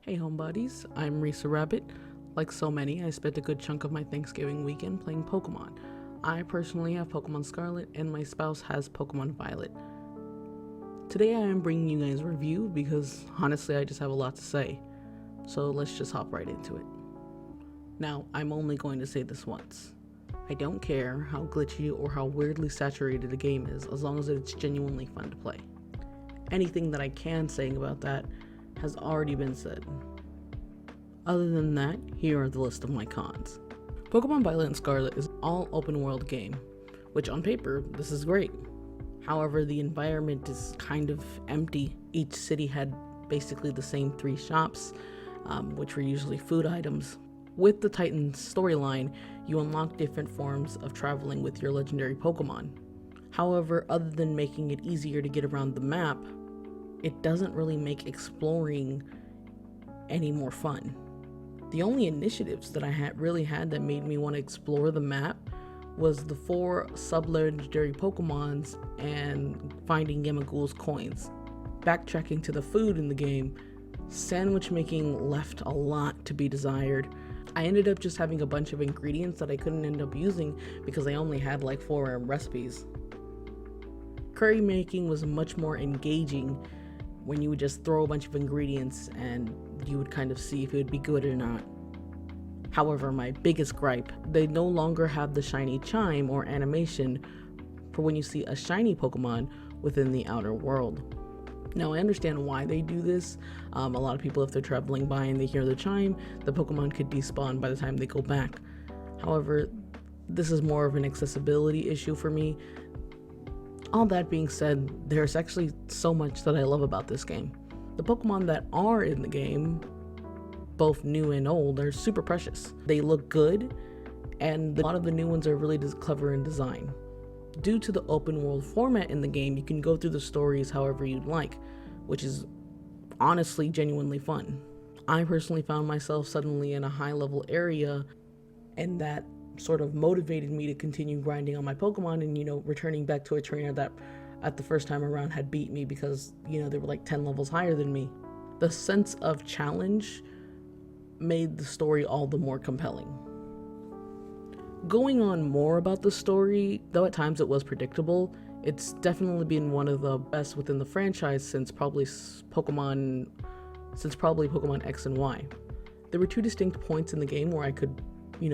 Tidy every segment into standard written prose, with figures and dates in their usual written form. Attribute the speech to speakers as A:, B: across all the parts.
A: Hey homebodies, I'm Risa Rabbit. Like so many, I spent a good chunk of my Thanksgiving weekend playing Pokemon. I personally have Pokemon Scarlet and my spouse has Pokemon Violet. Today I am bringing you guys a review because honestly I just have a lot to say. So let's just hop right into it. Now, I'm only going to say this once. I don't care how glitchy or how weirdly saturated a game is as long as it's genuinely fun to play. Anything that I can say about that has already been said. Other than that, here are the list of my cons. Pokemon Violet and Scarlet is an all open world game, which on paper, this is great. However, the environment is kind of empty. Each city had basically the same 3 shops, which were usually food items. With the Titan storyline, you unlock different forms of traveling with your legendary Pokemon. However, other than making it easier to get around the map, it doesn't really make exploring any more fun. The only initiatives that I really had that made me want to explore the map was the 4 sub-legendary Pokemons and finding Yamagool's coins. Backtracking to the food in the game, sandwich making left a lot to be desired. I ended up just having a bunch of ingredients that I couldn't end up using because I only had like 4 recipes. Curry making was much more engaging when you would just throw a bunch of ingredients and you would kind of see if it would be good or not. However, my biggest gripe, they no longer have the shiny chime or animation for when you see a shiny Pokemon within the outer world. Now, I understand why they do this. A lot of people, if they're traveling by and they hear the chime, the Pokemon could despawn by the time they go back. However, this is more of an accessibility issue for me. All that being said, there's actually so much that I love about this game. The Pokemon that are in the game, both new and old, are super precious. They look good, and a lot of the new ones are really clever in design. Due to the open world format in the game, you can go through the stories however you'd like, which is honestly genuinely fun. I personally found myself suddenly in a high level area, and that sort of motivated me to continue grinding on my Pokemon and, returning back to a trainer that at the first time around had beat me because, they were like 10 levels higher than me. The sense of challenge made the story all the more compelling. Going on more about the story, though at times it was predictable, it's definitely been one of the best within the franchise since probably Pokemon X and Y. There were 2 distinct points in the game where I could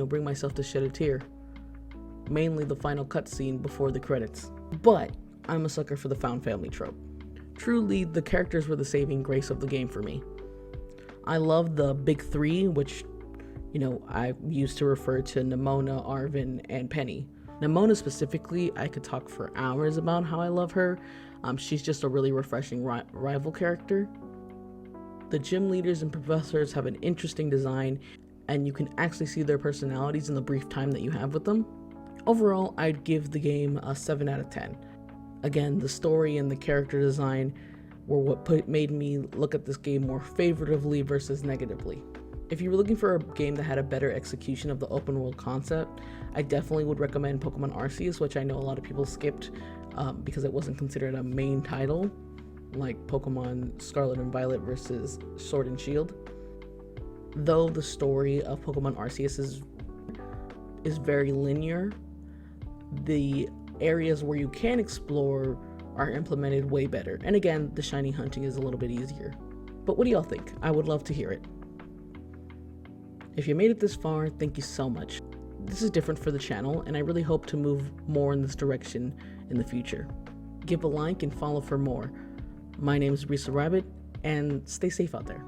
A: bring myself to shed a tear. Mainly the final cutscene before the credits. But I'm a sucker for the found family trope. Truly, the characters were the saving grace of the game for me. I love the big 3, which, I used to refer to Nemona, Arven, and Penny. Nemona specifically, I could talk for hours about how I love her. She's just a really refreshing rival character. The gym leaders and professors have an interesting design, and you can actually see their personalities in the brief time that you have with them. Overall, I'd give the game a 7 out of 10. Again, the story and the character design were what made me look at this game more favorably versus negatively. If you were looking for a game that had a better execution of the open world concept, I definitely would recommend Pokemon Arceus, which I know a lot of people skipped because it wasn't considered a main title, like Pokemon Scarlet and Violet versus Sword and Shield. Though the story of Pokemon Arceus is very linear, the areas where you can explore are implemented way better. And again, the shiny hunting is a little bit easier. But what do y'all think? I would love to hear it. If you made it this far, thank you so much. This is different for the channel, and I really hope to move more in this direction in the future. Give a like and follow for more. My name is Risa Rabbit, and stay safe out there.